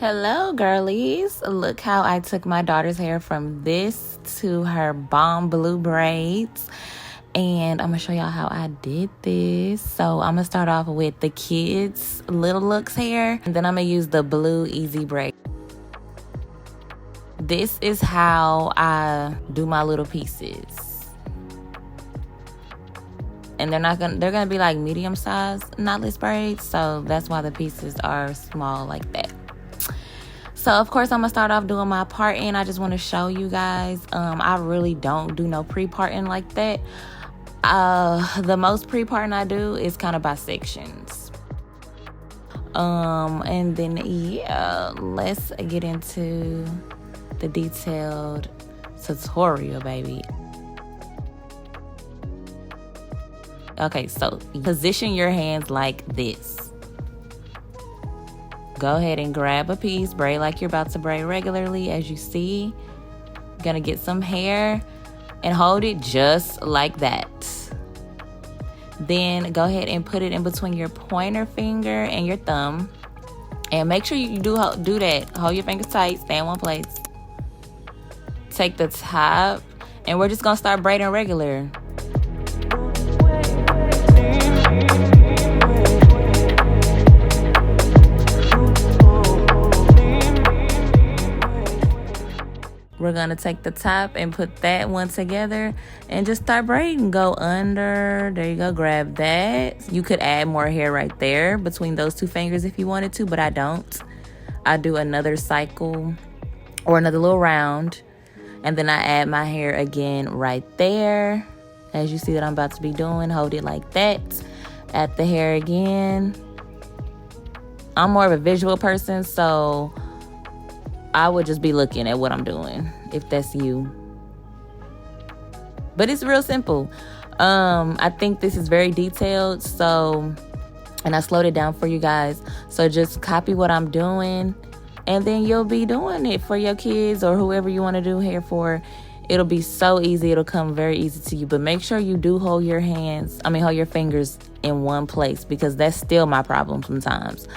Hello girlies, look how I took my daughter's hair from this to her bomb blue braids, and I'm gonna show y'all how I did this. So I'm gonna start off with the kids little looks hair, and then I'm gonna use the blue easy braid. This is how I do my little pieces, and they're gonna be like medium size knotless braids, so that's why the pieces are small like that. So of course I'm gonna start off doing my parting. I just want to show you guys I really don't do no pre-parting like that. The most pre-parting I do is kind of by sections. And then yeah, let's get into the detailed tutorial, baby. Okay, so position your hands like this. Go ahead and grab a piece, braid like you're about to braid regularly. As you see, you're gonna get some hair and hold it just like that. Then go ahead and put it in between your pointer finger and your thumb, and make sure you do that. Hold your fingers tight, stay in one place. Take the top, and we're just gonna start braiding regular. We're gonna take the top and put that one together and just start braiding. Go under, there you go, grab that. You could add more hair right there between those two fingers if you wanted to, but I don't. I do another cycle or another little round, and then I add my hair again right there. As you see that I'm about to be doing, hold it like that. Add the hair again. I'm more of a visual person, so I would just be looking at what I'm doing if that's you. But it's real simple. I think this is very detailed, so, and I slowed it down for you guys. So just copy what I'm doing, and then you'll be doing it for your kids or whoever you want to do hair for. It'll be so easy. It'll come very easy to you. But make sure you do hold your fingers in one place, because that's still my problem sometimes.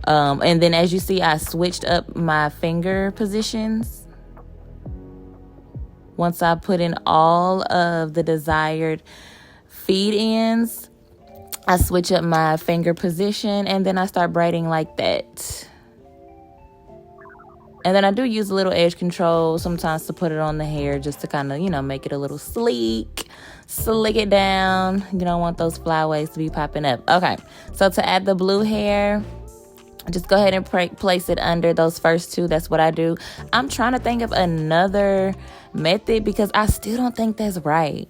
And then as you see, I switched up my finger positions. Once I put in all of the desired feed ends, I switch up my finger position, and then I start braiding like that. And then I do use a little edge control sometimes to put it on the hair, just to kind of, make it a little sleek, slick it down. You don't want those flyaways to be popping up. Okay, so to add the blue hair, just go ahead and place it under those first two. That's what I do. I'm trying to think of another method because I still don't think that's right.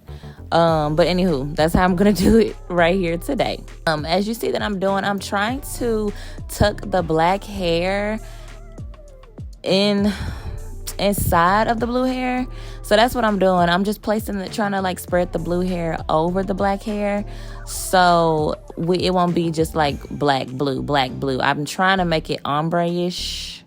But anywho, that's how I'm gonna do it right here today. As you see that I'm doing, I'm trying to tuck the black hair inside of the blue hair. So that's what I'm doing. I'm just placing it, trying to like spread the blue hair over the black hair, so it won't be just like black blue. I'm trying to make it ombre-ish,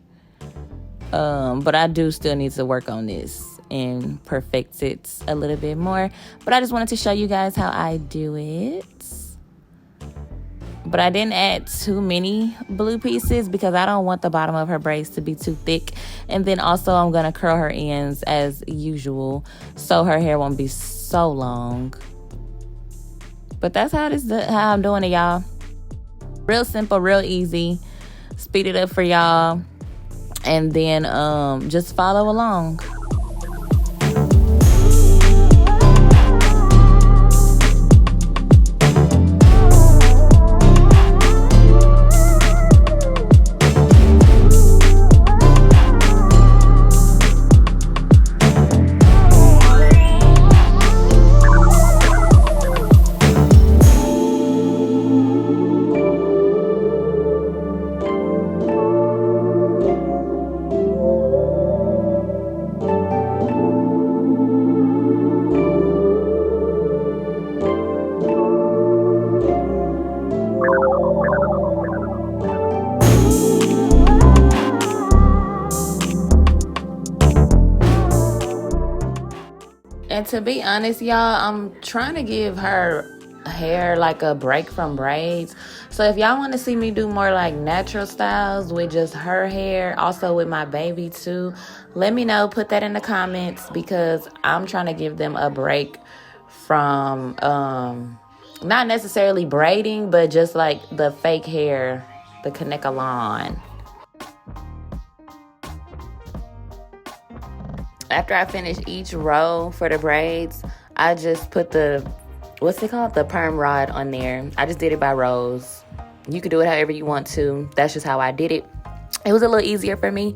but I do still need to work on this and perfect it a little bit more. But I just wanted to show you guys how I do it. But I didn't add too many blue pieces because I don't want the bottom of her braids to be too thick. And then also I'm going to curl her ends as usual, so her hair won't be so long. But that's how I'm doing it, y'all. Real simple, real easy. Speed it up for y'all. And then just follow along. And to be honest, y'all, I'm trying to give her hair like a break from braids. So if y'all want to see me do more like natural styles with just her hair, also with my baby too, let me know. Put that in the comments, because I'm trying to give them a break from not necessarily braiding, but just like the fake hair, the Kanekalon. After I finish each row for the braids, I just put the, what's it called? The perm rod on there. I just did it by rows. You could do it however you want to. That's just how I did it. It was a little easier for me.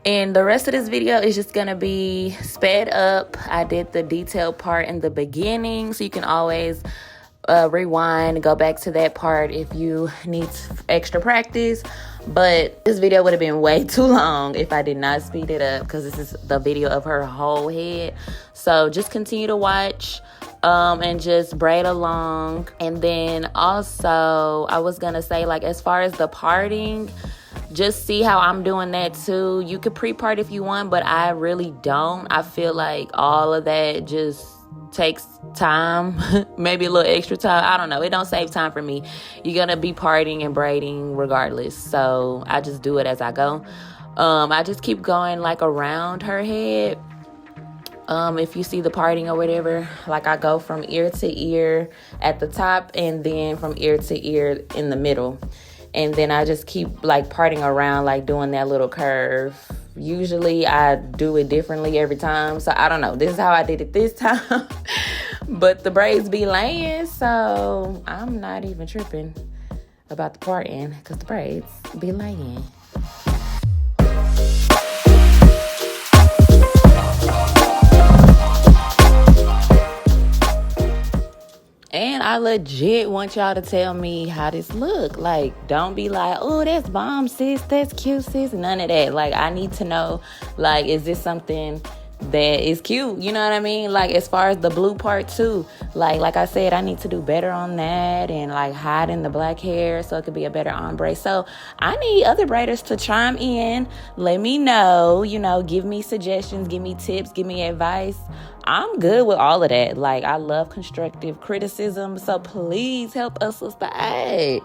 And the rest of this video is just going to be sped up. I did the detailed part in the beginning, so you can always rewind, go back to that part if you need extra practice. But this video would have been way too long if I did not speed it up, because this is the video of her whole head. So just continue to watch and just braid along. And then also I was gonna say, like, as far as the parting, just see how I'm doing that too. You could pre-part if you want, but I really don't. I feel like all of that just takes time, maybe a little extra time. I don't know. It don't save time for me. You're gonna be parting and braiding regardless. So I just do it as I go. I just keep going like around her head. If you see the parting or whatever, like I go from ear to ear at the top, and then from ear to ear in the middle. And then I just keep like parting around, like doing that little curve. Usually I do it differently every time. So I don't know. This is how I did it this time. But the braids be laying, so I'm not even tripping about the parting, because the braids be laying. And I legit want y'all to tell me how this look. Like, don't be like, oh, that's bomb, sis. That's cute, sis. None of that. Like, I need to know, like, is this something that is cute? You know what I mean? Like, as far as the blue part too. Like I said, I need to do better on that, and like hiding the black hair so it could be a better ombre. So I need other braiders to chime in. Let me know, give me suggestions, give me tips, give me advice. I'm good with all of that. Like, I love constructive criticism. So please help us, sister. Hey.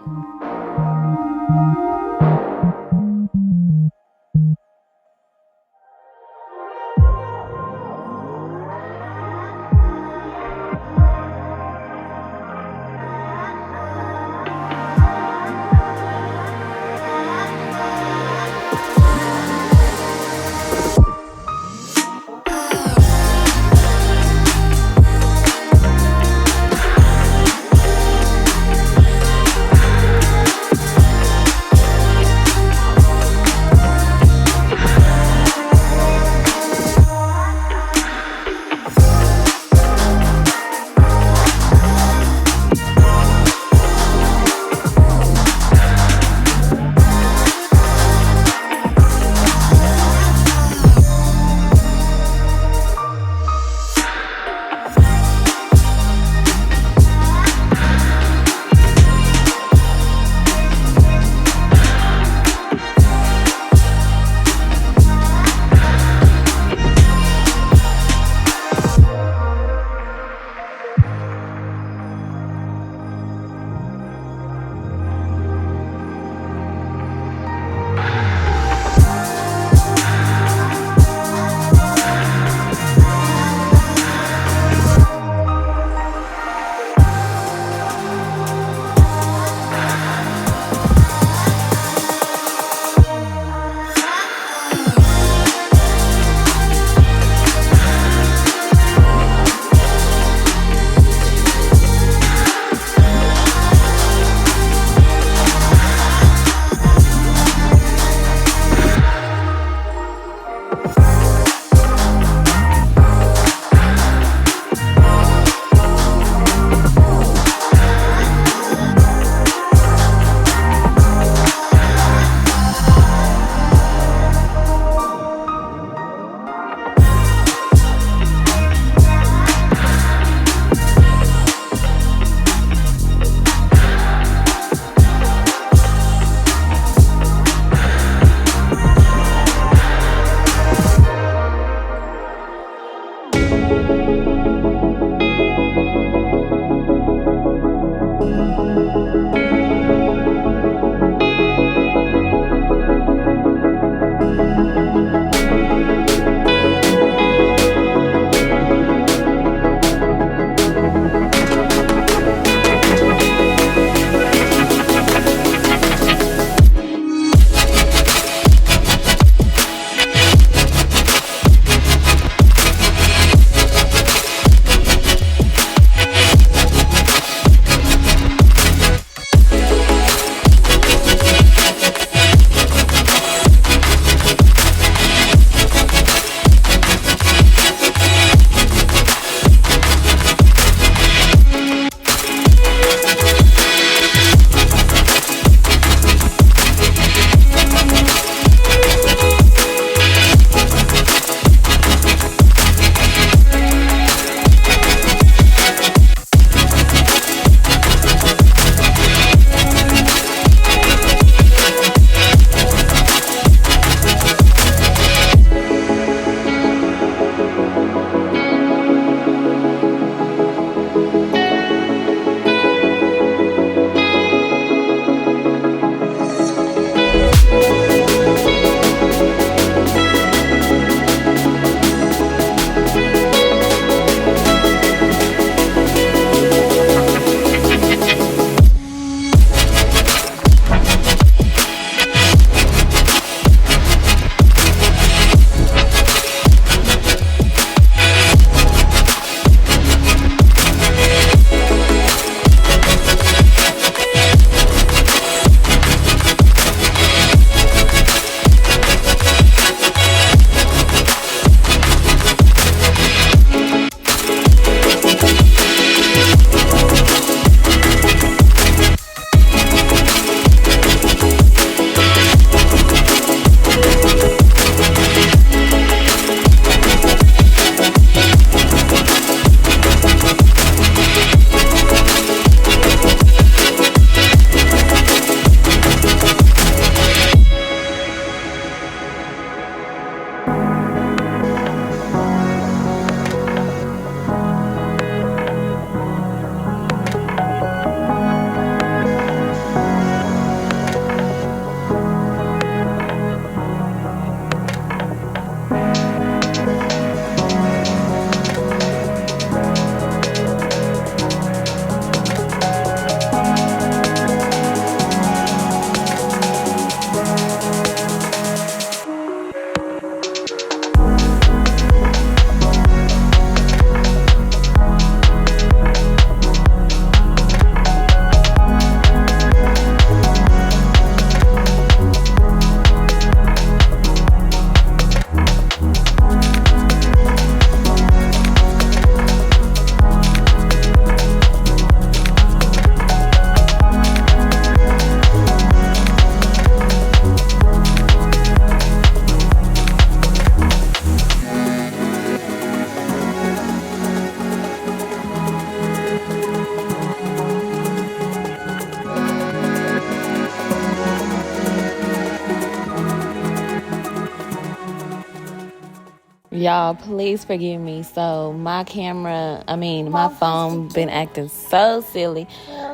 Y'all, please forgive me. So my phone been acting so silly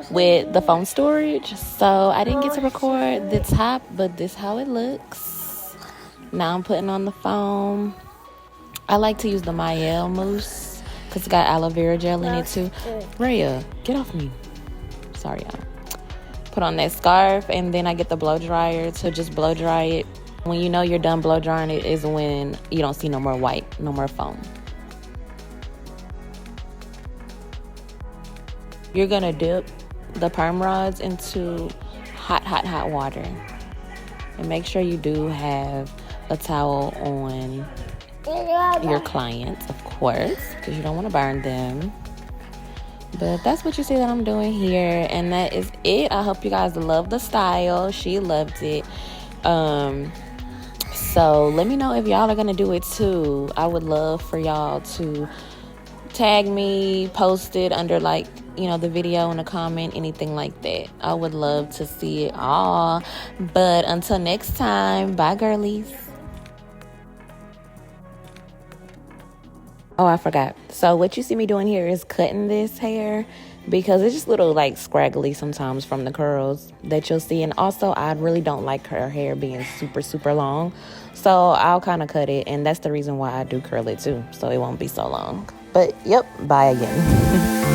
with the phone storage. So I didn't get to record the top, but this how it looks. Now I'm putting on the foam. I like to use the Mielle mousse because it's got aloe vera gel in it too. Rhea, get off me. Sorry, y'all. Put on that scarf, and then I get the blow dryer to just blow dry it. When you know you're done blow drying it is when you don't see no more white, no more foam. You're gonna dip the perm rods into hot water. And make sure you do have a towel on your clients, of course, because you don't want to burn them. But that's what you see that I'm doing here, and that is it. I hope you guys love the style. She loved it. So let me know if y'all are gonna do it too. I would love for y'all to tag me, post it under the video in a comment, anything like that. I would love to see it all. But until next time, bye girlies. Oh, I forgot. So what you see me doing here is cutting this hair because it's just little scraggly sometimes from the curls that you'll see. And also I really don't like her hair being super long. So I'll kind of cut it, and that's the reason why I do curl it too. So it won't be so long. But yep, bye again.